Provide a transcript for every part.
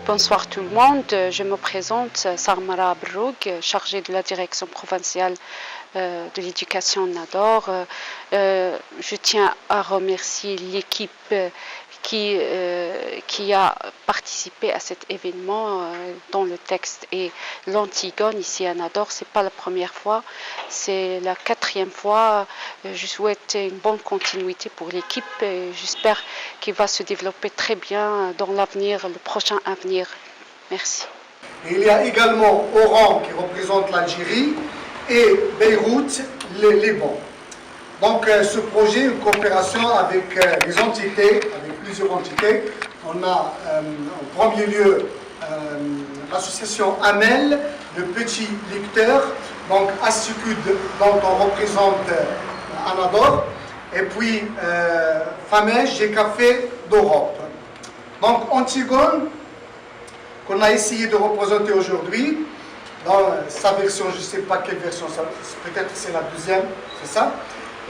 Bonsoir tout le monde, je me présente Sarmara Abroug, chargée de la direction provinciale de l'éducation Nador. Je tiens à remercier l'équipe qui a participé à cet événement dont le texte est l'Antigone ici à Nador. C'est pas la première fois, c'est la 4e fois. Je souhaite une bonne continuité pour l'équipe et j'espère qu'il va se développer très bien dans l'avenir, le prochain avenir. Merci. Il y a également Oran qui représente l'Algérie et Beyrouth, le Liban. Donc ce projet, une coopération avec des entités, avec plusieurs entités. On a en premier lieu l'association AMEL, le petit lecteur, donc Assicud, dont on représente Anador, et puis FAMEJ et Café d'Europe. Donc Antigone, qu'on a essayé de représenter aujourd'hui, dans sa version, je ne sais pas quelle version, peut-être c'est la 2e, c'est ça,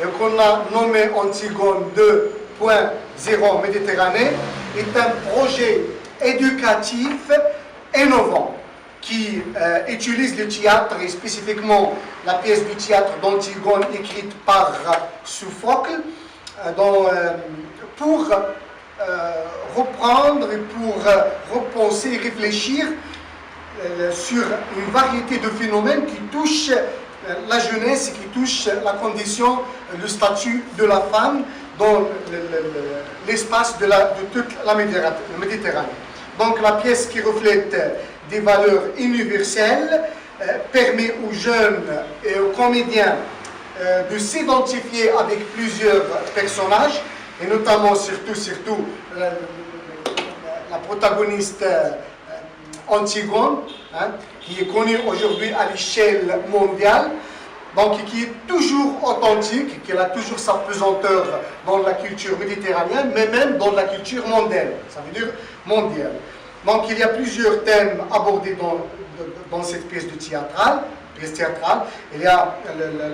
et qu'on a nommé Antigone 2.0 Méditerranée, est un projet éducatif innovant qui utilise le théâtre et spécifiquement la pièce du théâtre d'Antigone écrite par Sophocle pour reprendre et pour repenser et réfléchir sur une variété de phénomènes qui touchent la jeunesse et qui touchent la condition, le statut de la femme dans l'espace de toute la Méditerranée. Donc la pièce qui reflète des valeurs universelles permet aux jeunes et aux comédiens de s'identifier avec plusieurs personnages, et notamment surtout la protagoniste Antigone, qui est connue aujourd'hui à l'échelle mondiale, donc qui est toujours authentique, qui a toujours sa pesanteur dans la culture méditerranéenne, mais même dans la culture mondaine, ça veut dire mondiale. Donc il y a plusieurs thèmes abordés dans cette pièce théâtrale. Il y a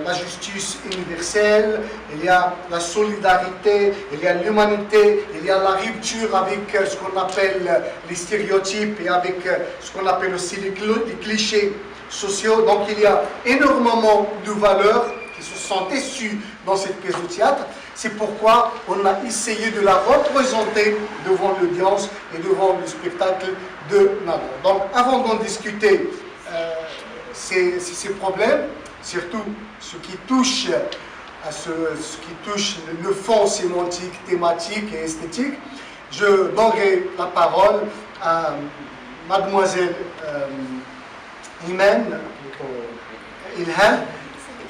la justice universelle, il y a la solidarité, il y a l'humanité, il y a la rupture avec ce qu'on appelle les stéréotypes et avec ce qu'on appelle aussi les clichés sociaux. Donc il y a énormément de valeurs qui se sont issues dans cette pièce de théâtre. C'est pourquoi on a essayé de la représenter devant l'audience et devant le spectacle de Nador. Donc avant d'en discuter ces problèmes, surtout ce qui touche le fond sémantique, thématique et esthétique, je donnerai la parole à mademoiselle Ilham,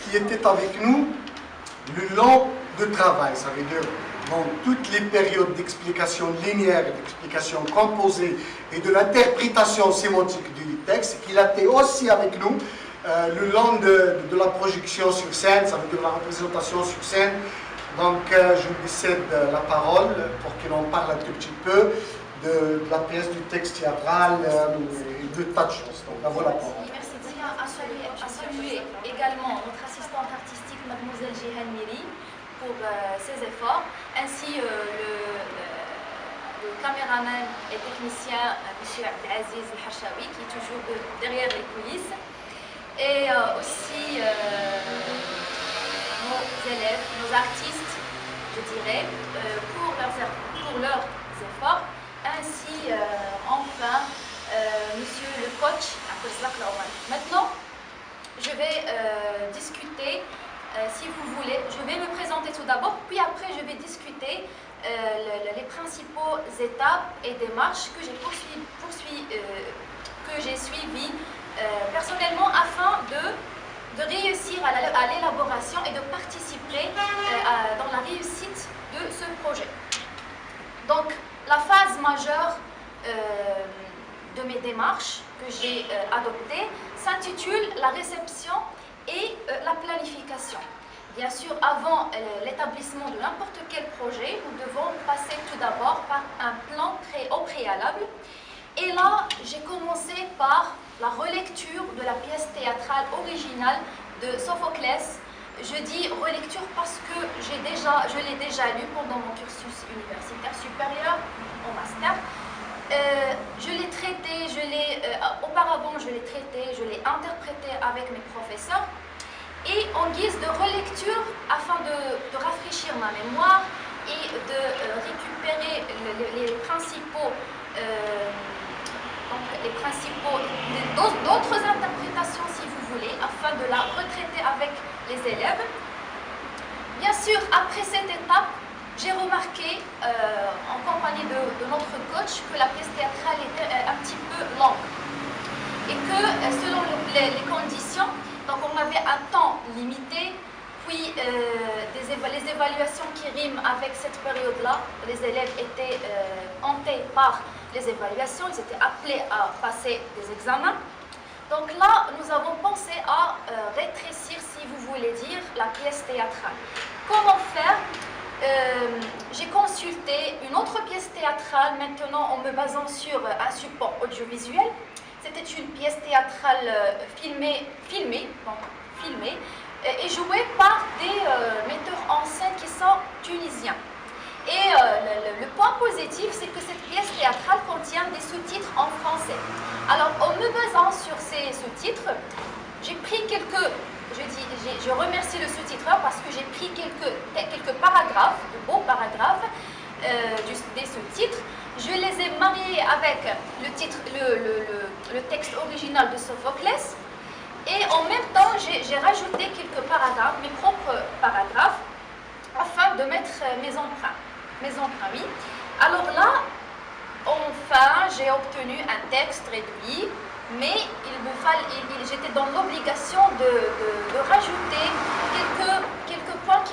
qui était avec nous le long de travail, ça veut dire dans toutes les périodes d'explication linéaire, d'explication composée et de l'interprétation sémantique du texte, qu'il a été aussi avec nous le long de la projection sur scène, ça veut dire la représentation sur scène. Donc je lui cède la parole pour qu'il en parle un tout petit peu de la pièce, du texte théâtral et de tas de choses. Donc voilà la parole. Merci. Je tiens à saluer également notre assistante artistique, mademoiselle Jihan Miri, pour ses efforts, ainsi le caméraman et technicien, M. Abdelaziz El-Hachawi, qui est toujours derrière les coulisses, et aussi nos élèves, nos artistes, je dirais, pour leurs efforts, ainsi enfin Monsieur le coach. Maintenant, je vais discuter. Si vous voulez, je vais me présenter tout d'abord, puis après je vais discuter les principaux étapes et démarches que j'ai suivies personnellement afin de réussir à l'élaboration et de participer dans la réussite de ce projet. Donc, la phase majeure de mes démarches que j'ai adoptées s'intitule la réception et la planification. Bien sûr, avant l'établissement de n'importe quel projet, nous devons passer tout d'abord par un plan au préalable. Et là, j'ai commencé par la relecture de la pièce théâtrale originale de Sophoclès. Je dis relecture parce que je l'ai déjà lue pendant mon cursus universitaire supérieur, en master. je l'ai traité, auparavant je l'ai traité, je l'ai interprété avec mes professeurs. Et en guise de relecture, afin de rafraîchir ma mémoire et de récupérer les principaux d'autres interprétations si vous voulez, afin de la retraiter avec les élèves. Bien sûr, après cette étape, j'ai remarqué en compagnie de notre coach que la pièce théâtrale était un petit peu longue et que selon les conditions, donc on avait un temps limité, puis les évaluations qui riment avec cette période-là, les élèves étaient hantés par les évaluations, ils étaient appelés à passer des examens. Donc là, nous avons pensé à rétrécir, si vous voulez dire, la pièce théâtrale. Comment faire? J'ai consulté une autre pièce théâtrale, maintenant en me basant sur un support audiovisuel. C'était une pièce théâtrale filmée et jouée par des metteurs en scène qui sont tunisiens. Et le point positif, c'est que cette pièce théâtrale contient des sous-titres en français. Alors, en me basant sur ces sous-titres, j'ai pris je remercie le sous-titreur parce que j'ai pris quelques paragraphes, de beaux paragraphes des sous-titres. Je les ai mariés avec le texte original de Sophoclès. Et en même temps, j'ai rajouté quelques paragraphes, mes propres paragraphes, afin de mettre mes emprunts. Oui. Alors là, enfin, j'ai obtenu un texte réduit, mais j'étais dans l'obligation de rajouter quelques points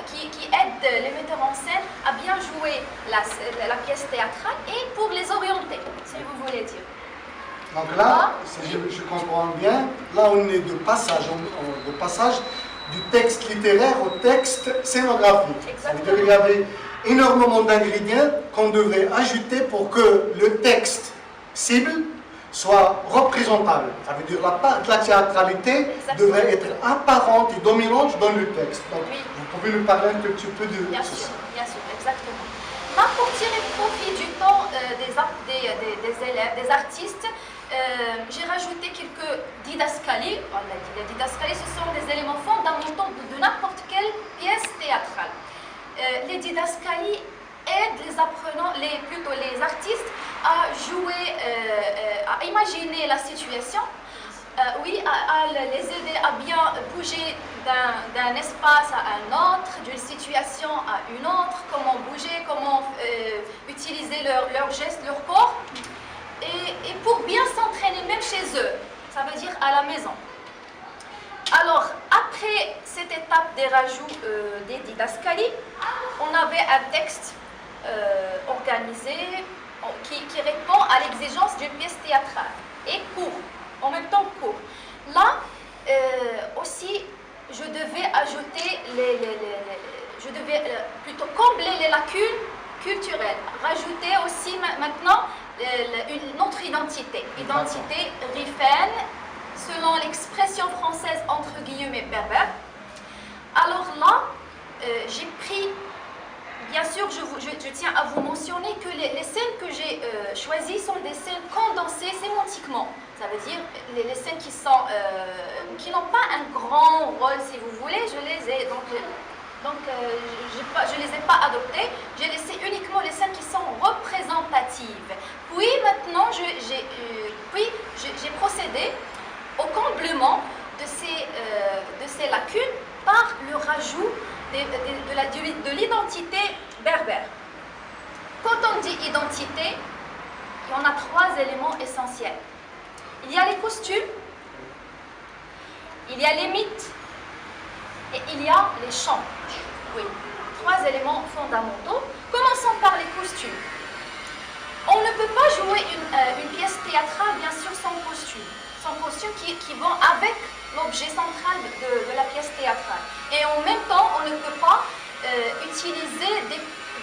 qui aident les metteurs en scène à bien jouer la pièce théâtrale et pour les orienter, si vous voulez dire. Donc là, si je comprends bien, là on est de passage du texte littéraire au texte scénographique. C'est-à-dire qu'il y avait énormément d'ingrédients qu'on devrait ajouter pour que le texte cible soit représentable. Ça veut dire la théâtralité devrait être apparente et dominante dans le texte. Donc, oui. Vous pouvez nous parler un petit peu de bien sûr, exactement. Là, pour tirer profit du temps des élèves, des artistes, j'ai rajouté quelques didascalies. Les didascalies, ce sont des éléments fondamentaux de n'importe quelle pièce théâtrale. Les didascalies aident les apprenants, plutôt les artistes, à jouer, à imaginer la situation, à les aider à bien bouger d'un espace à un autre, d'une situation à une autre, comment bouger, comment utiliser leurs gestes, leur corps, et pour bien s'entraîner même chez eux, ça veut dire à la maison. Alors, après cette étape des rajouts des didascalies, on avait un texte organisé qui répond à l'exigence d'une pièce théâtrale et court, en même temps court. Là aussi, je devais ajouter je devais plutôt combler les lacunes culturelles, rajouter aussi maintenant une autre identité rifaine, selon l'expression française entre guillemets berbère. Alors là, j'ai pris, bien sûr, je tiens à vous mentionner que les scènes que j'ai choisies sont des scènes condensées sémantiquement. Ça veut dire les scènes qui n'ont pas un grand rôle, si vous voulez, je les ai je les ai pas adoptées. J'ai laissé uniquement les scènes qui sont représentatives. Puis maintenant, j'ai procédé au comblement de ces lacunes par le rajout de l'identité berbère. Quand on dit identité, il y en a 3 éléments essentiels. Il y a les costumes, il y a les mythes et il y a les chants. Oui, 3 éléments fondamentaux. Commençons par les costumes. On ne peut pas jouer une pièce théâtrale, bien sûr, sans costume. Sans costume qui vont avec l'objet central de la pièce théâtrale. Et en même temps, on ne peut pas utiliser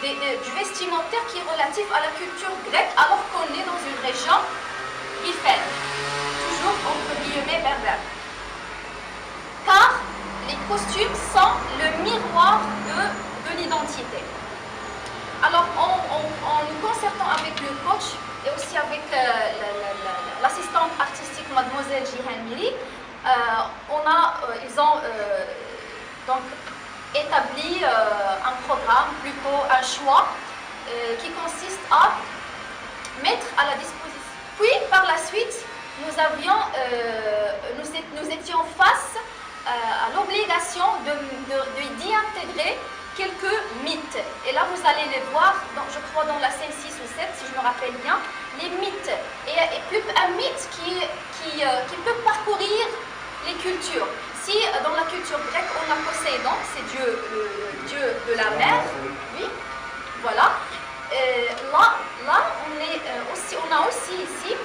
du vestimentaire qui est relatif à la culture grecque alors qu'on est dans une région riffaine, toujours entre guillemets berbère. Car les costumes sont le miroir de l'identité. Alors, en nous concertant avec le coach et aussi Jihan Miri, ils ont donc établi un programme, plutôt un choix, qui consiste à mettre à la disposition. Puis par la suite, nous étions face à l'obligation d'y intégrer quelques mythes. Et là, vous allez les voir, je crois dans la scène 6 ou 7, si je me rappelle bien, les mythes. Et un mythe qui peut parcourir les cultures. Si dans la culture grecque, on a Poséidon, c'est le dieu de la mer, oui, voilà. Là, on a aussi ici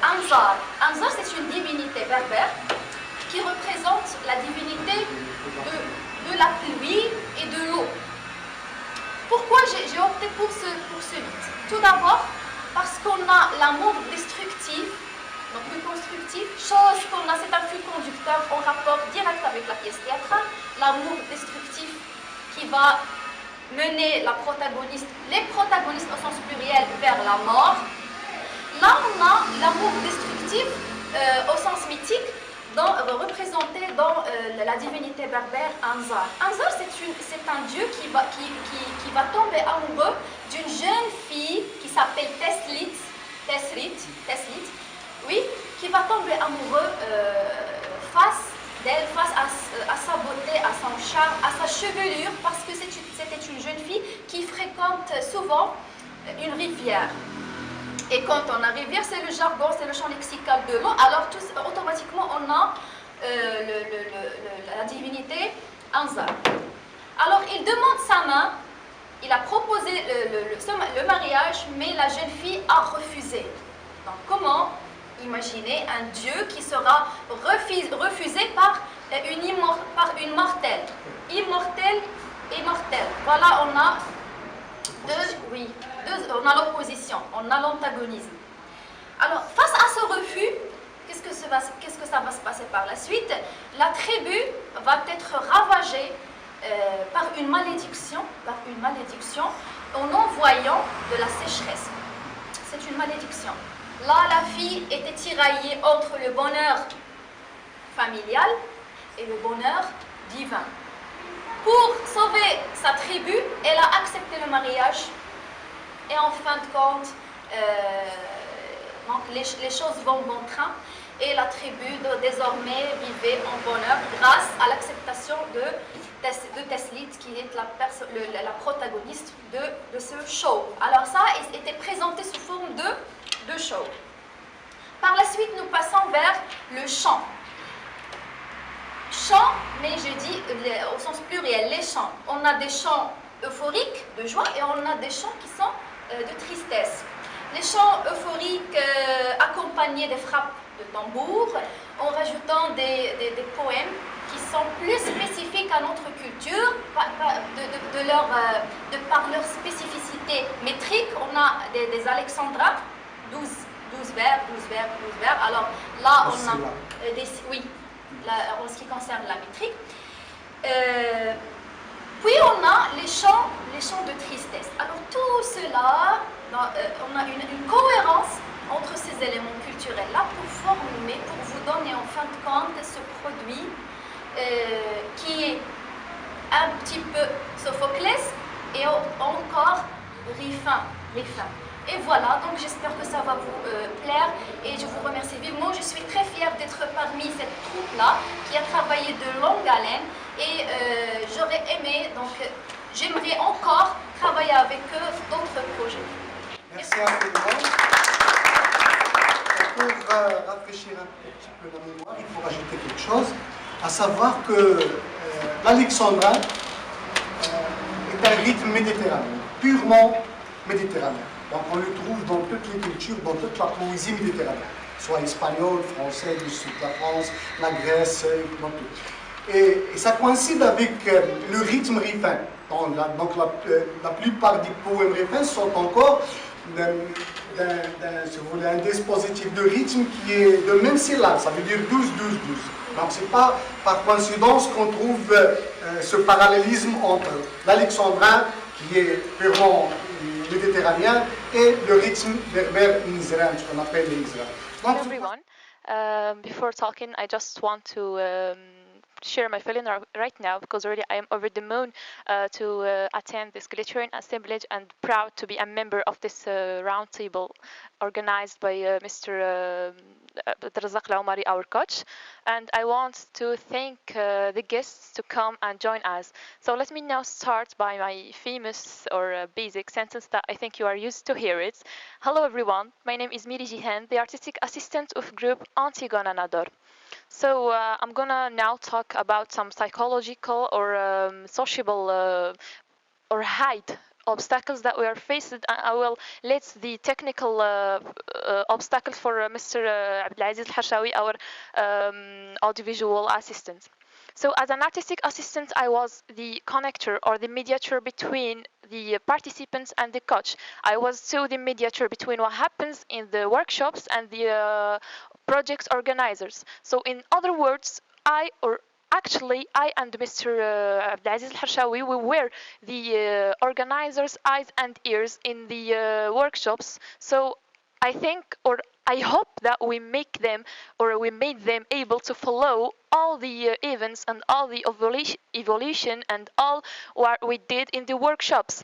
Anzar. Anzar, c'est une divinité berbère qui représente la divinité de la pluie et de l'eau. Pourquoi j'ai opté pour ce mythe? Tout d'abord, parce qu'on a l'amour destructif, donc le constructif, chose qu'on a, c'est un fil conducteur en rapport direct avec la pièce théâtrale, l'amour destructif qui va mener les protagonistes au sens pluriel vers la mort. Là, on a l'amour destructif au sens mythique, représenté dans la divinité berbère Anzar. Anzar, c'est un dieu qui va tomber amoureux d'une jeune fille qui s'appelle Teslit, oui, qui va tomber amoureux face à sa beauté, à son charme, à sa chevelure, parce que c'était une jeune fille qui fréquente souvent une rivière. Et quand on a rivière, c'est le jargon, c'est le champ lexical de l'eau, alors automatiquement on a la divinité Anzar. Alors il demande sa main, il a proposé le mariage, mais la jeune fille a refusé. Donc comment imaginer un dieu qui sera refusé par une mortelle? Immortel et mortel. Voilà, on a on a l'opposition, on a l'antagonisme. Alors, face à ce refus, qu'est-ce que ça va se passer par la suite? La tribu va être ravagée par une malédiction en envoyant de la sécheresse. C'est une malédiction. Là, la fille était tiraillée entre le bonheur familial et le bonheur divin. Pour sauver sa tribu, elle a accepté le mariage. Et en fin de compte, donc les choses vont bon train et la tribu désormais vivait en bonheur grâce à l'acceptation de Teslit, qui est la protagoniste de ce show. Alors ça était présenté sous forme de show. Par la suite, nous passons vers le chant. Chant, mais je dis au sens pluriel, les chants. On a des chants euphoriques de joie et on a des chants qui sont de tristesse. Les chants euphoriques accompagnés des frappes de tambour, en rajoutant des poèmes qui sont plus spécifiques à notre culture, par leur spécificité métrique. On a des alexandrins, 12 vers. Alors là, on a en ce qui concerne la métrique. Puis on a les chants de tristesse. Alors tout cela, on a une cohérence entre ces éléments culturels-là pour vous donner en fin de compte ce produit qui est un petit peu Sophoclès et encore Rifin. Et voilà, donc j'espère que ça va vous plaire et je vous remercie vivement. Je suis très fière d'être parmi cette troupe-là qui a travaillé de longue haleine et j'aurais aimé, donc j'aimerais encore travailler avec eux d'autres projets. Merci infiniment. Pour rafraîchir un petit peu la mémoire, il faut rajouter quelque chose, à savoir que l'alexandrin est un rythme méditerranéen, purement méditerranéen. Donc on le trouve dans toutes les cultures, dans toute la poésie méditerranéenne, soit espagnole, française, du sud de la France, la Grèce, dans tout. Et ça coïncide avec le rythme rifin. Donc la plupart des poèmes rifins sont encore un dispositif de rythme qui est de même syllabe, ça veut dire 12-12-12. Donc c'est pas par coïncidence qu'on trouve ce parallélisme entre l'alexandrin, qui est purement méditerranéen, et le rythme berbère nizran, ce qu'on appelle les Nizran. Hello everyone. Before talking, I just want to share my feeling right now, because really I am over the moon to attend this Glittering assemblage and proud to be a member of this round table organized by Mr. Abdelrazak Al-Omari, our coach. And I want to thank the guests to come and join us. So let me now start by my famous or basic sentence that I think you are used to hear it. Hello everyone, my name is Miri Jihan, the artistic assistant of group Antigone Nador. So I'm gonna now talk about some psychological or sociable or height obstacles that we are faced. I will let the technical obstacles for Mr. Abdelaziz Al-Harshawi, our audiovisual assistant. So as an artistic assistant, I was the connector or the mediator between the participants and the coach. I was too the mediator between what happens in the workshops and the project organizers. So in other words, I and Mr. Abdelaziz Al-Harshawi, we were the organizers' eyes and ears in the workshops. So I think, or I hope that we make them, or we made them able to follow all the events and all the evolution and all what we did in the workshops.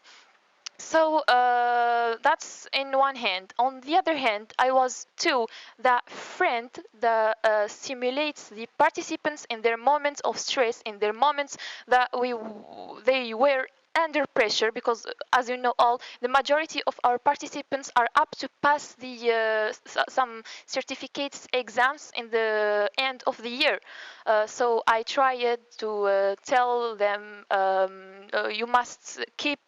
So that's in one hand. On the other hand, I was too that friend that stimulates the participants in their moments of stress, in their moments that they were under pressure, because as you know all, the majority of our participants are up to pass the some certificates exams in the end of the year. So I tried to tell them you must keep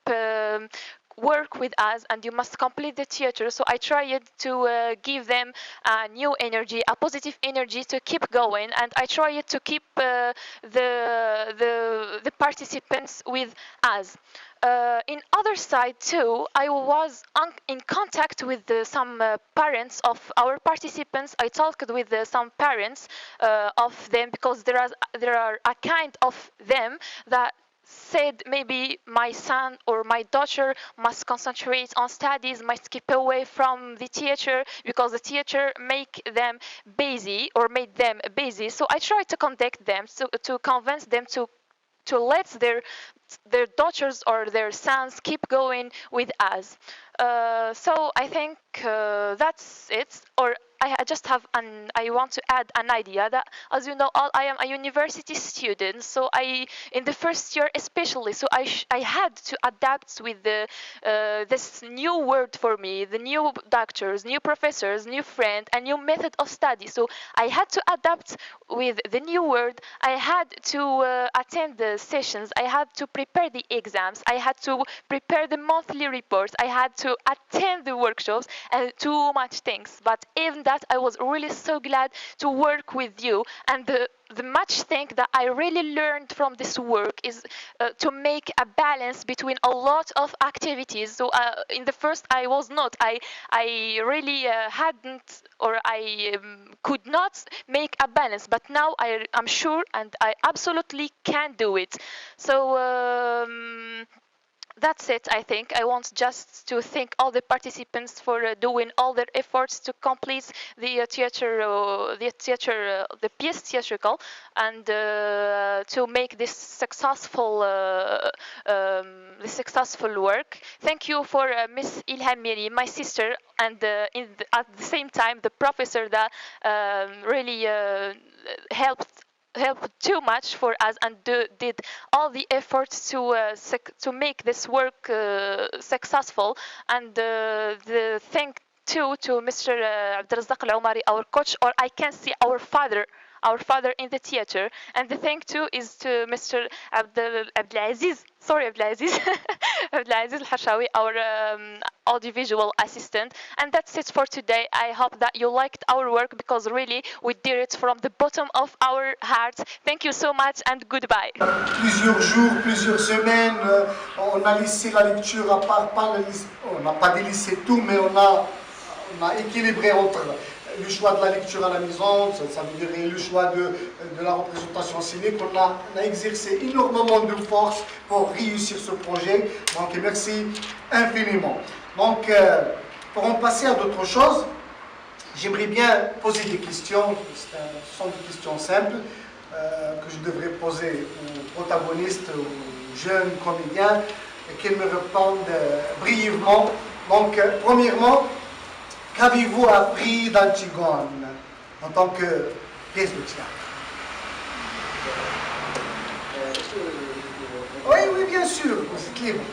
work with us and you must complete the theater. So I tried to give them a new energy, a positive energy to keep going, and I tried to keep the participants with us. In other side too, I was in contact with some parents of our participants. I talked with some parents of them, because there are a kind of them that said maybe my son or my daughter must concentrate on studies, must keep away from the theater because the theater make them busy or made them busy. So I tried to contact them to convince them to let their daughters or their sons keep going with us. So I think that's it. Or I just have I want to add an idea that, as you know, I am a university student. So in the first year especially, so I had to adapt with this new word for me, the new doctors, new professors, new friend, a new method of study. So I had to adapt with the new word. I had to attend the sessions. I had to prepare the exams. I had to prepare the monthly reports. I had to attend the workshops and too much things. But even that, I was really so glad to work with you. And the much thing that I really learned from this work is to make a balance between a lot of activities. So in the first, I was not. I really hadn't, or I could not make a balance. But now I'm sure, and I absolutely can do it. So that's it. I think I want just to thank all the participants for doing all their efforts to complete the the piece theatrical, and to make this successful work. Thank you for Miss Ilham Miri, my sister, and at the same time the professor that really helped too much for us and did all the efforts to make this work successful. And the thank too to Mr. Abdelrazak Al-Omari, our coach, or I can see our father in the theater. And the thank too is to Mr. Abdelaziz Abdelaziz Al-Harshawi, our audiovisual assistant. And that's it for today. I hope that you liked our work, because really we did it from the bottom of our hearts. Thank you so much and goodbye. Plusieurs jours, plusieurs semaines, on a laissé la lecture à part, on n'a pas délaissé tout, mais on a équilibré entre le choix de la lecture à la maison, ça veut dire le choix de la représentation scénique. On a exercé énormément de force pour réussir ce projet. Donc merci infiniment. Donc pour en passer à d'autres choses, J'aimerais bien poser des questions, ce sont des questions simples que je devrais poser aux protagonistes, aux jeunes comédiens, et qu'ils me répondent brièvement. Donc, premièrement, qu'avez-vous appris d'Antigone en tant que pièce de théâtre? Oui, oui, bien sûr, c'est libre.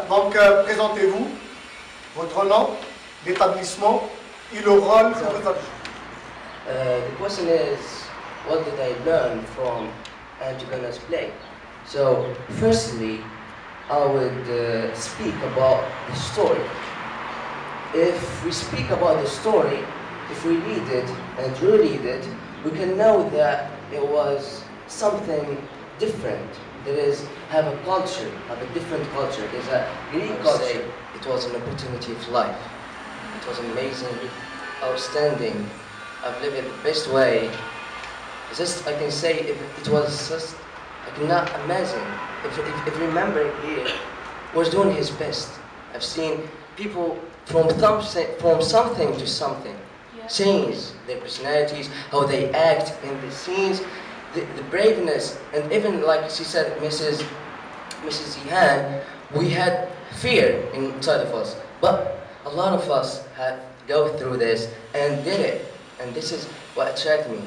Donc, présentez-vous, votre nom, l'établissement et le rôle que vous avez joué. The question is, what did I learn from Antigone's play? So, firstly, I would speak about the story. If we speak about the story, if we read it and reread it, we can know that it was something different. That is, have a culture, have a different culture. There's a Greek culture. It was an opportunity of life. It was amazing, outstanding. I've lived it the best way. It's just, I can say, if it was just, I cannot imagine. If remember here, was doing his best. I've seen people from something to something, change their personalities, how they act in the scenes, the braveness, and even like she said, Mrs. Zihan, we had fear inside of us, but a lot of us had go through this and did it, and this is what attracted me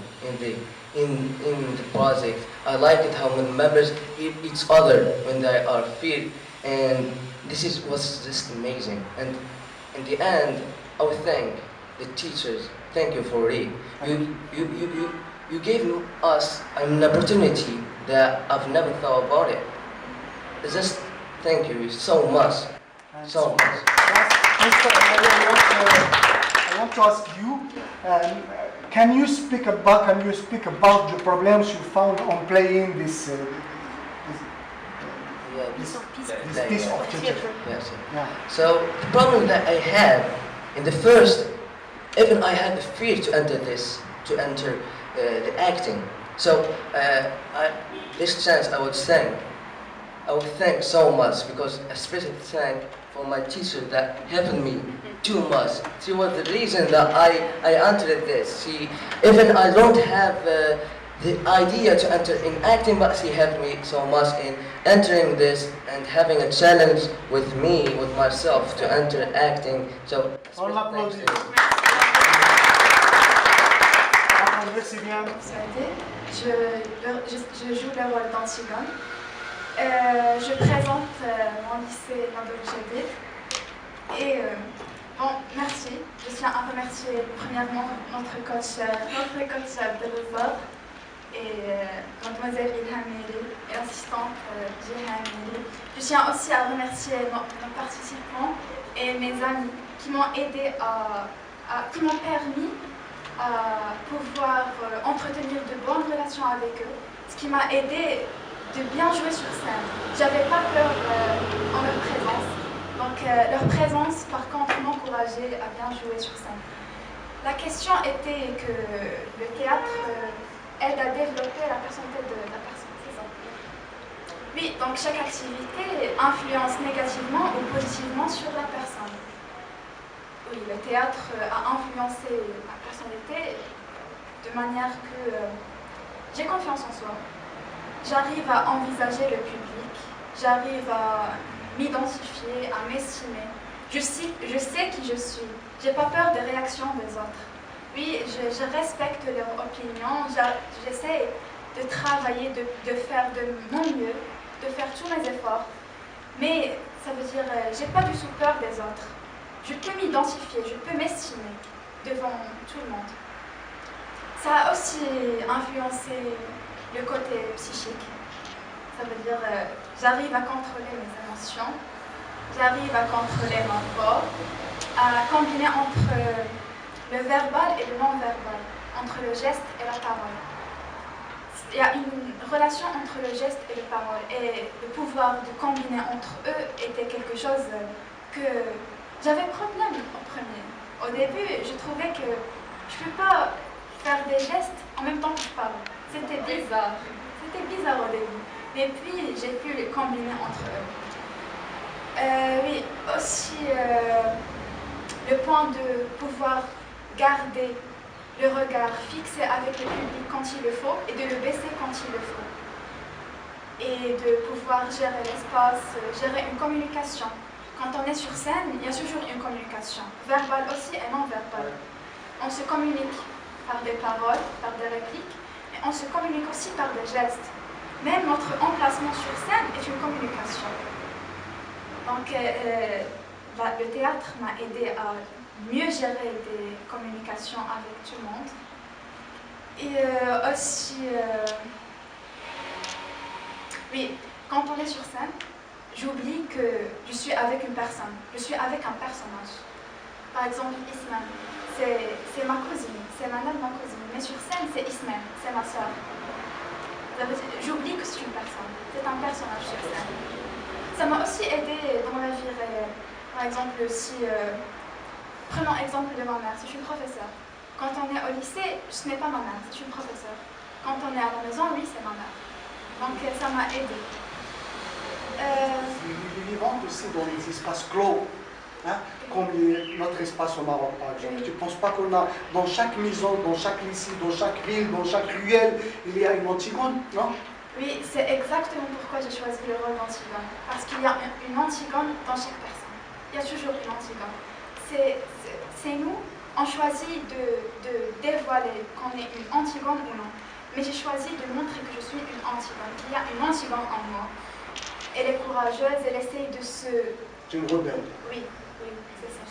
in the project. I like it how the members eat each other when they are feared, and this was just amazing. And in the end, I would thank the teachers. Thank you for it. You gave us an opportunity that I've never thought about it. It's just thank you so much, so much. I want to ask you, can you speak about the problems you found on playing this piece of theater? Yes. Yeah. So the problem that I had in the first, even I had the fear to enter the acting. So this chance I would thank so much, because especially thank for my teacher that helped me too much. She was the reason that I entered this. Even I don't have the idea to enter in acting, but she helped me so much in entering this and having a challenge with me, with myself, to enter acting. So On l'applaudit. Merci bien. Je joue le rôle d'Antigone. Je présente mon lycée Nandol Jadid. Et bon, merci. Je tiens à remercier premièrement notre coach Abdelazar et mademoiselle Ilham Miri et l'assistante Jihan Miri. Je tiens aussi à remercier nos participants et mes amis qui m'ont aidé qui m'ont permis à pouvoir entretenir de bonnes relations avec eux, ce qui m'a aidé de bien jouer sur scène. J'avais pas peur en leur présence, donc leur présence par contre m'encourageait à bien jouer sur scène. La question était que le théâtre aide à développer la personnalité de la personne, c'est ça? Oui, donc chaque activité influence négativement ou positivement sur la personne. Oui, le théâtre a influencé ma personnalité de manière que j'ai confiance en soi. J'arrive à envisager le public, j'arrive à m'identifier, à m'estimer. Je sais qui je suis. J'ai pas peur des réactions des autres. Oui, je respecte leur opinion. J'essaie de travailler, de faire de mon mieux, de faire tous mes efforts. Mais ça veut dire, j'ai pas du tout peur des autres. Je peux m'identifier, je peux m'estimer devant tout le monde. Ça a aussi influencé le côté psychique. Ça veut dire, j'arrive à contrôler mes émotions, j'arrive à contrôler mon corps, à combiner entre le verbal et le non-verbal, entre le geste et la parole. Il y a une relation entre le geste et la parole, et le pouvoir de combiner entre eux était quelque chose que j'avais problème au premier. Au début, je trouvais que je ne peux pas faire des gestes en même temps que je parle. C'était bizarre. C'était bizarre au début. Mais puis, j'ai pu les combiner entre eux. Oui, aussi, le point de pouvoir garder le regard fixé avec le public quand il le faut et de le baisser quand il le faut. Et de pouvoir gérer l'espace, gérer une communication. Quand on est sur scène, il y a toujours une communication, verbale aussi et non verbale. On se communique par des paroles, par des répliques, mais on se communique aussi par des gestes. Même notre emplacement sur scène est une communication. Donc, le théâtre m'a aidé à mieux gérer des communications avec tout le monde. Et aussi, oui, quand on est sur scène, j'oublie que je suis avec une personne, je suis avec un personnage. Par exemple, Ismaël, c'est ma cousine, c'est ma cousine, mais sur scène, c'est Ismaël, c'est ma soeur. J'oublie que c'est une personne, c'est un personnage sur scène. Ça m'a aussi aidé dans la vie réelle. Par exemple, si, prenons exemple de ma mère, si je suis professeure. Quand on est au lycée, ce n'est pas ma mère, c'est une professeure. Quand on est à la maison, oui, c'est ma mère. Donc ça m'a aidé. Les vivants aussi dans les espaces clos, hein, comme notre espace au Maroc par exemple. Tu ne penses pas qu'on a dans chaque maison, dans chaque lycée, dans chaque ville, dans chaque ruelle, il y a une Antigone, non? Oui, c'est exactement pourquoi j'ai choisi le rôle d'Antigone. Parce qu'il y a une Antigone dans chaque personne. Il y a toujours une Antigone. C'est nous, on choisit de dévoiler qu'on est une Antigone ou non. Mais j'ai choisi de montrer que je suis une Antigone, qu'il y a une Antigone en moi. Elle est courageuse, elle essaye de se... C'est une rebelle. Oui, c'est ça.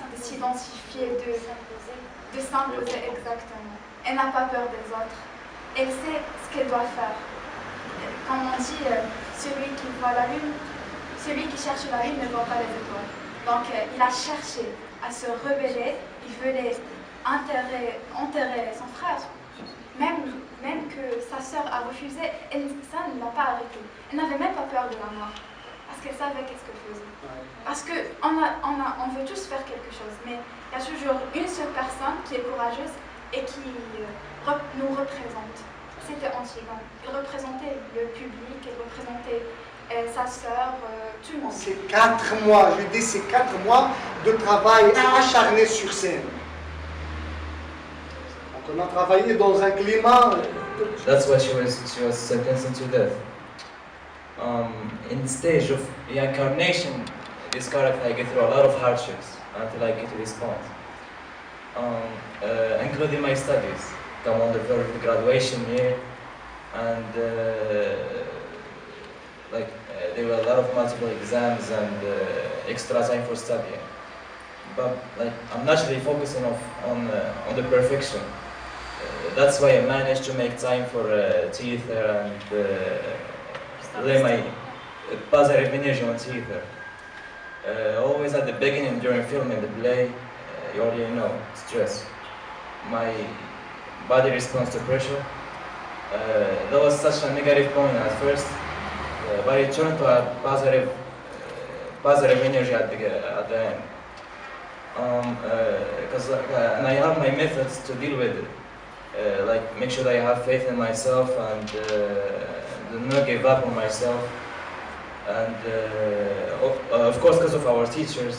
De s'identifier, de s'imposer exactement. Elle n'a pas peur des autres. Elle sait ce qu'elle doit faire. Comme on dit, celui qui voit la lune, celui qui cherche la lune ne voit pas les étoiles. Donc il a cherché à se rebeller, il voulait enterrer son frère. Même que sa sœur a refusé, ça ne l'a pas arrêté. Elle n'avait même pas peur de la mort, parce qu'elle savait qu'est-ce qu'elle faisait. Parce qu'on veut tous faire quelque chose, mais il y a toujours une seule personne qui est courageuse et qui nous représente. C'était Antigone. Il représentait le public, il représentait sa sœur, tout le monde. C'est 4 mois, je dis c'est 4 mois de travail acharné sur scène. Donc on a travaillé dans un climat... That's why she was sentenced to death. In the stage of reincarnation, this character I get through a lot of hardships until I get to this point, including my studies. I'm on the verge of the graduation year, and there were a lot of multiple exams and extra time for studying. But I'm naturally focusing on the perfection. That's why I managed to make time for theater and lay my positive energy on theater. Always at the beginning during filming the play, you already know, stress. My body responds to pressure. That was such a negative point at first, but it turned to a positive energy at the end. And I have my methods to deal with it. Make sure that I have faith in myself and do not give up on myself. And of course, because of our teachers,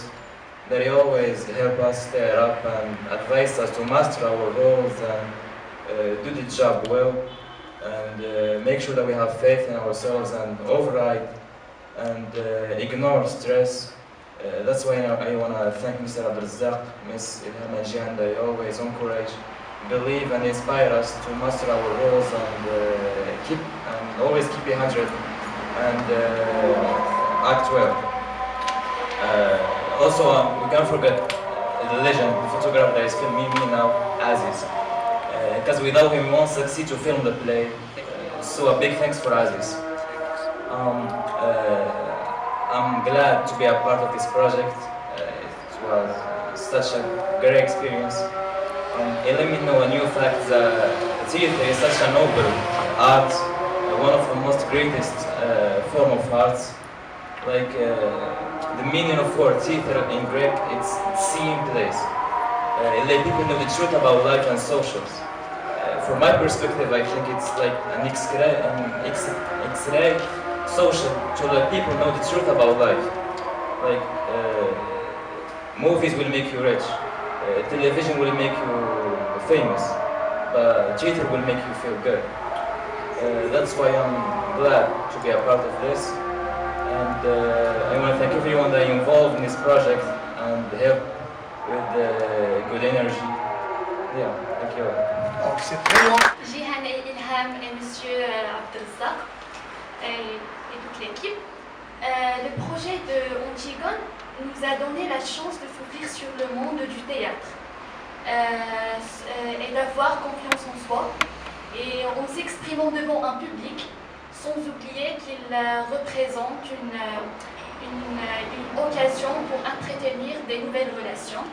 they always help us stay up and advise us to master our roles and do the job well, and make sure that we have faith in ourselves and override and ignore stress. That's why I want to thank Mr. Abdelrazak, Ms. Ilham Aji, and they always encourage, believe and inspire us to master our roles and always keep 100 and act well. Also, we can't forget the legend, the photographer that is filming me now, Aziz. Because without him, we won't succeed to film the play. So a big thanks for Aziz. I'm glad to be a part of this project. It was such a great experience. It let me know a new fact that theater is such a noble art, one of the most greatest form of arts. The meaning of word theater in Greek, it's seeing place. It let people know the truth about life and socials. From my perspective, I think it's like an X-ray social to let people know the truth about life. Movies will make you rich. television will make you famous, but theater will make you feel good. That's why I'm glad to be a part of this, and I want to thank everyone that involved in this project and help with good energy. Yeah, thank you. Donc c'est très long. Jihan et Ilham et Monsieur Abdelzak et toute l'équipe. Le projet de Antigone nous a donné la chance de s'ouvrir sur le monde du théâtre et d'avoir confiance en soi et en s'exprimant devant un public sans oublier qu'il représente une occasion pour entretenir des nouvelles relations.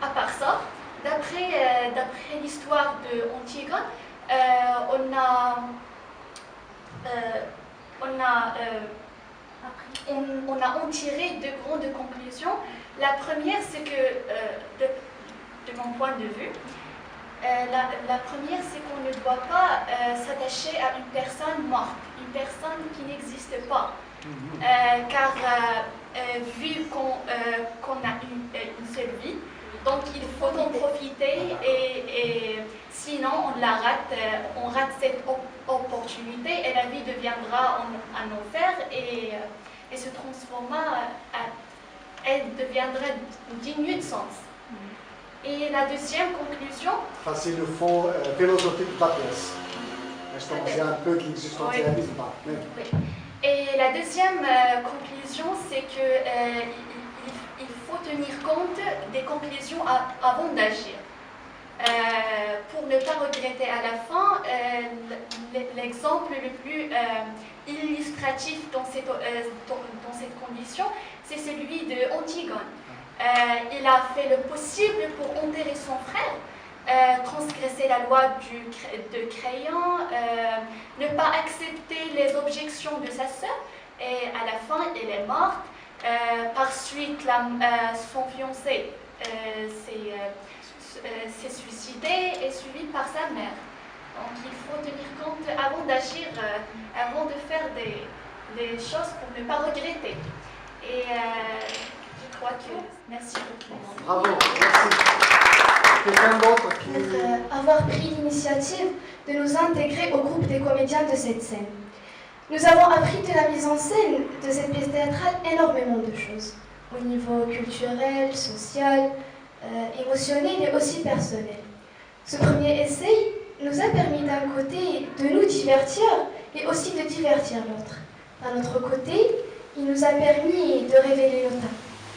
À part ça, d'après l'histoire de Antigone, on a en tiré de grandes conclusions. La première, c'est que, de mon point de vue, la première, c'est qu'on ne doit pas s'attacher à une personne morte, une personne qui n'existe pas. Car vu qu'on a une seule vie, donc il faut en profiter et sinon on rate cette opportunité et la vie deviendra un enfer et se transformera, elle deviendra digne de sens. Et la deuxième conclusion, C'est le fond philosophique de la pièce. Je pense un peu de l'existentialisme. oui. Et la deuxième conclusion, c'est que il faut tenir compte des conclusions avant d'agir. Pour ne pas regretter à la fin, l'exemple le plus illustratif dans cette condition, c'est celui de Antigone. Il a fait le possible pour enterrer son frère, transgresser la loi de Créon, ne pas accepter les objections de sa sœur, et à la fin, elle est morte. Par suite, son fiancé s'est suicidé et suivi par sa mère. Donc il faut tenir compte avant d'agir, avant de faire des choses pour ne pas regretter. Et je crois que... Merci beaucoup. Bravo, merci. Quelqu'un d'autre qui... Avoir pris l'initiative de nous intégrer au groupe des comédiens de cette scène. Nous avons appris de la mise en scène de cette pièce théâtrale énormément de choses, au niveau culturel, social, émotionnel et aussi personnel. Ce premier essai nous a permis d'un côté de nous divertir et aussi de divertir l'autre. D'un autre côté, il nous a permis de révéler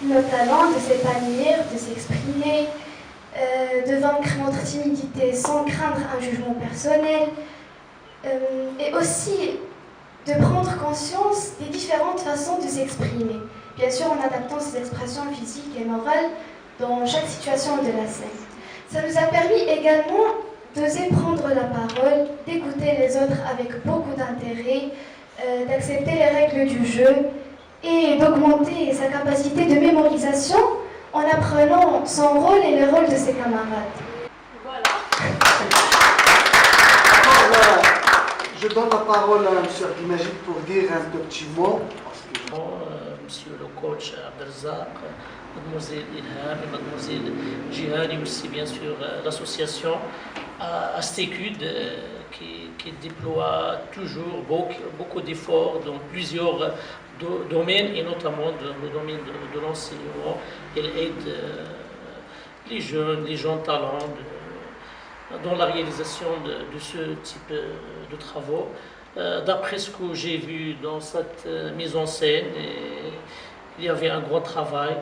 nos talents, de s'épanouir, de s'exprimer, de vaincre notre timidité sans craindre un jugement personnel, et aussi de prendre conscience des différentes façons de s'exprimer, bien sûr en adaptant ses expressions physiques et morales dans chaque situation de la scène. Ça nous a permis également d'oser prendre la parole, d'écouter les autres avec beaucoup d'intérêt, d'accepter les règles du jeu et d'augmenter sa capacité de mémorisation en apprenant son rôle et le rôle de ses camarades. Voilà. Je donne la parole à M. Abdelmajid pour dire un petit mot. Monsieur le coach Abdelzak, mademoiselle Ilham et mademoiselle Jihan et aussi bien sûr l'association Astécude qui déploie toujours beaucoup d'efforts dans plusieurs domaines et notamment dans le domaine de l'enseignement. Elle aide les jeunes talents dans la réalisation de ce type de travaux. D'après ce que j'ai vu dans cette mise en scène, il y avait un grand travail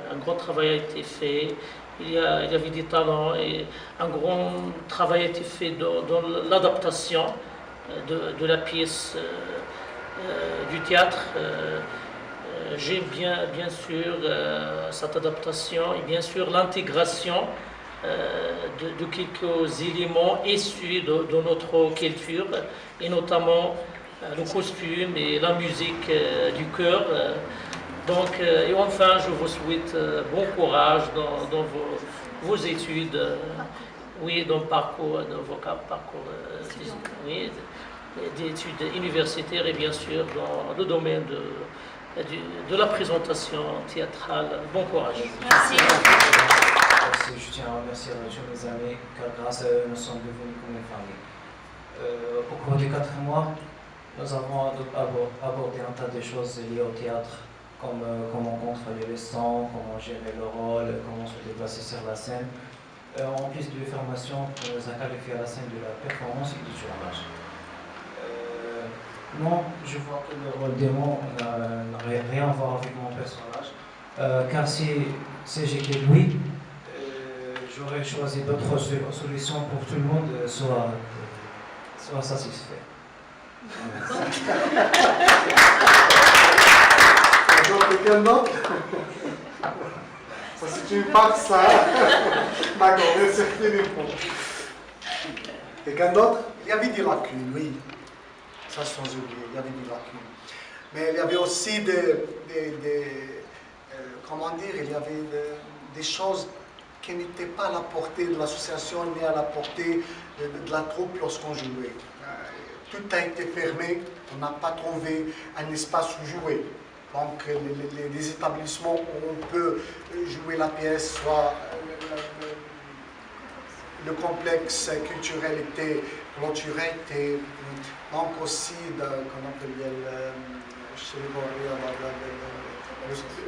a été fait, il y avait des talents et un grand travail a été fait dans l'adaptation de la pièce du théâtre. J'aime bien sûr cette adaptation et bien sûr l'intégration de quelques éléments issus de notre culture et notamment le costume et la musique du chœur. Donc, et enfin, je vous souhaite bon courage dans vos études, oui, dans vos parcours d'études universitaires et bien sûr dans le domaine de la présentation théâtrale. Bon courage. Merci. Aussi, je tiens à remercier tous mes amis, car grâce à eux, nous sommes devenus comme une famille. Au cours des 4 mois, nous avons abordé un tas de choses liées au théâtre, comme comment contrôler les sons, comment gérer le rôle, comment se déplacer sur la scène. En plus de formation, on nous a qualifié à la scène de la performance et du tournage. Non, je vois que le rôle démon n'a rien à voir avec mon personnage, car si j'étais lui, j'aurais choisi d'autres solutions pour que tout le monde soit satisfait. Quelqu'un d'autre? Ça c'est une part ça. D'accord, merci Philippe. Quelqu'un d'autre? Il y avait des lacunes, oui. Ça sans oublier, il y avait des lacunes. Mais il y avait aussi comment dire, il y avait des choses qui n'étaient pas à la portée de l'association ni à la portée de la troupe lorsqu'on jouait. Tout a été fermé, on n'a pas trouvé un espace où jouer. Donc les établissements où on peut jouer la pièce, soit le complexe culturel était clôturé, et donc aussi qu'on appelle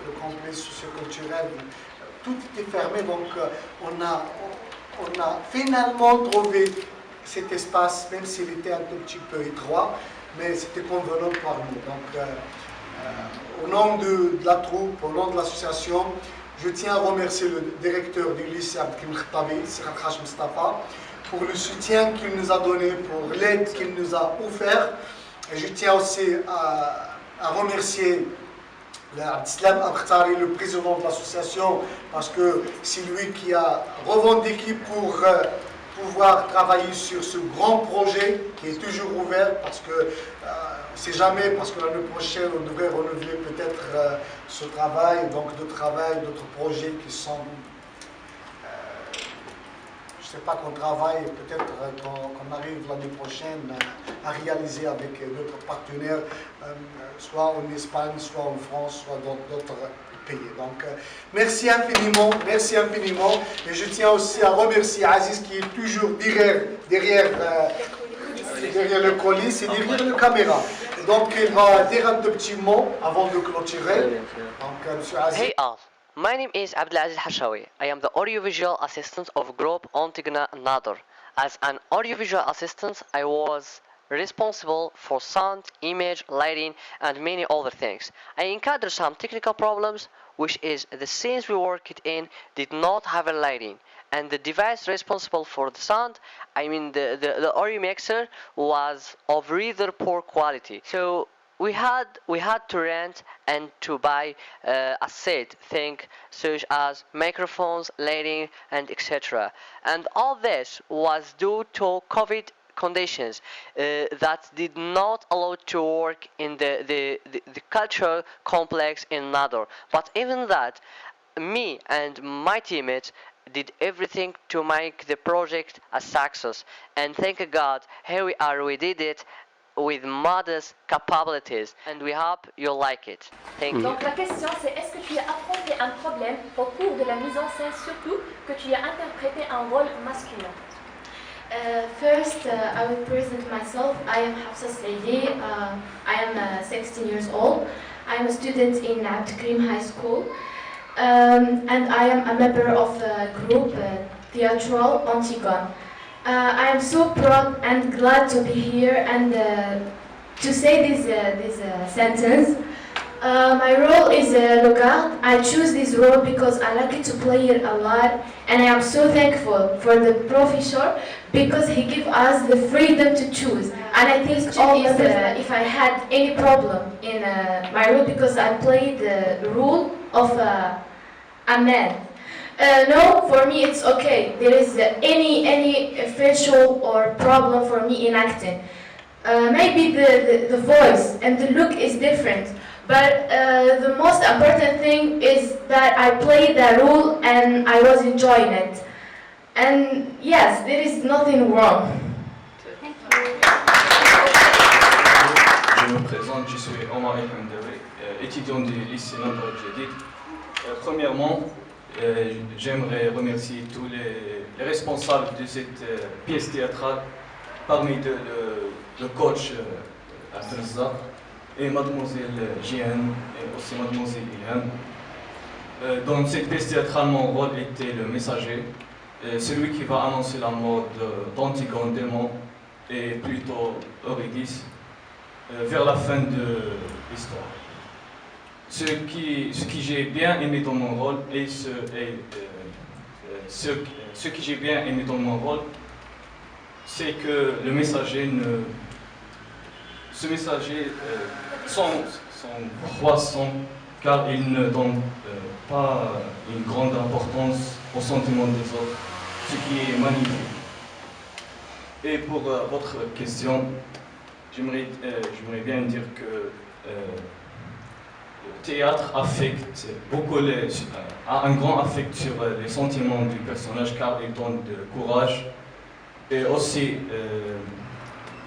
le complexe socioculturel, tout était fermé, donc on a finalement trouvé cet espace, même s'il était un tout petit peu étroit, mais c'était convenant pour nous. Donc, au nom de la troupe, au nom de l'association, je tiens à remercier le directeur du lycée Abdelkrim Khattabi, Sir Khach Mustafa, pour le soutien qu'il nous a donné, pour l'aide qu'il nous a offert. Et je tiens aussi à remercier Abdeslam Abkhtari, le président de l'association, parce que c'est lui qui a revendiqué pour pouvoir travailler sur ce grand projet qui est toujours ouvert, parce que c'est jamais, parce que l'année prochaine on devrait renouveler peut-être ce travail, donc d'autres travail, d'autres projets qui sont, je ne sais pas, qu'on travaille, peut-être qu'on arrive l'année prochaine à réaliser avec d'autres partenaires, soit en Espagne, soit en France, soit dans d'autres pays. Donc, merci infiniment, et je tiens aussi à remercier Aziz qui est toujours derrière le colis et derrière la caméra. Donc, il va dire un petit mot avant de clôturer. Donc, Monsieur Aziz. Hey all, my name is Abdelaziz Hashawi. I am the audiovisual assistant of Group Antigona Nador. As an audiovisual assistant, I was responsible for sound, image, lighting, and many other things. I encountered some technical problems, which is the scenes we worked in did not have a lighting, and the device responsible for the sound, I mean the audio mixer, was of rather poor quality. So we had to rent and to buy a set thing such as microphones, lighting, and etc. And all this was due to COVID conditions that did not allow to work in the cultural complex in Nador. But even that, me and my teammates did everything to make the project a success. And thank God, here we are, we did it with modest capabilities, and we hope you like it. Thank you. Donc la question c'est, est-ce que tu as affronté un problème au cours de la mise en scène, surtout que tu as interprété un rôle masculin? First, I will present myself. I am Hafsa Saidi. I am 16 years old. I am a student in Abdelkrim High School. And I am a member of the group Theatral Antigone. I am so proud and glad to be here and to say this sentence. My role is Lugard. I choose this role because I like to play it a lot, and I am so thankful for the professor because he gives us the freedom to choose. And I think if I had any problem in my role because I played the role of a man. No, for me it's okay. There is any facial or problem for me in acting. Maybe the voice and the look is different. But the most important thing is that I played that role and I was enjoying it. And yes, there is nothing wrong. Je me présente, je suis Omar El Hamdawi, étudiant du lycée Nador Jadid. Premièrement, j'aimerais remercier tous les responsables de cette pièce théâtrale, parmi eux le coach Abdelzak et mademoiselle Jihan et aussi mademoiselle Ilham. Dans cette pièce théâtrale, mon rôle était le messager, celui qui va annoncer la mort d'Antigone Démon et plutôt Eurydice vers la fin de l'histoire. Ce qui j'ai bien aimé dans mon rôle et ce que j'ai bien aimé dans mon rôle, c'est que le messager sont croissants car il ne donne pas une grande importance aux sentiments des autres, ce qui est magnifique. Et pour votre question, j'aimerais bien dire que le théâtre affecte beaucoup a un grand affect sur les sentiments du personnage car il donne du courage. Et aussi,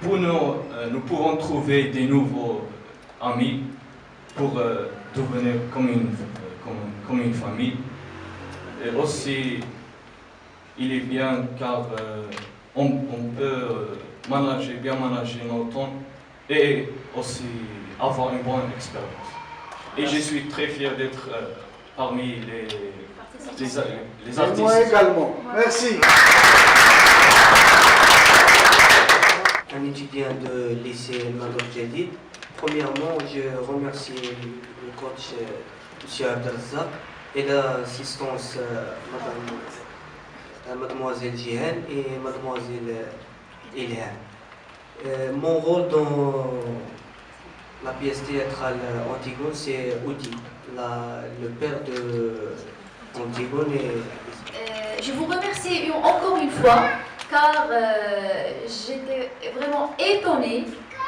pour nous pouvons trouver des nouveaux amis pour devenir comme une famille. Et aussi, il est bien car on peut bien manager nos temps et aussi avoir une bonne expérience. Et je suis très fier d'être parmi les artistes. Moi également. Merci. Un étudiant de lycée Nador Jadid. Premièrement, je remercie le coach M. Abdelzak et l'assistance mademoiselle Jihan et mademoiselle Ilham. Mon rôle dans la pièce théâtrale Antigone, c'est Oudi, le père de Antigone. Je vous remercie encore une fois car j'étais vraiment étonnée.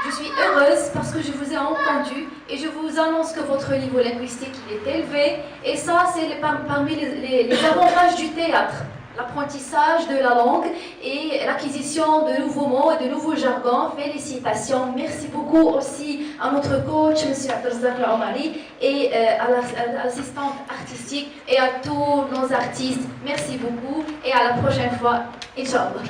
Je suis heureuse parce que je vous ai entendu et je vous annonce que votre niveau linguistique est élevé et ça c'est parmi les avantages du théâtre. L'apprentissage de la langue et l'acquisition de nouveaux mots et de nouveaux jargons. Félicitations. Merci beaucoup aussi à notre coach, M. Abdelzak Omari, et à l'assistante artistique et à tous nos artistes. Merci beaucoup et à la prochaine fois. Inch'Allah.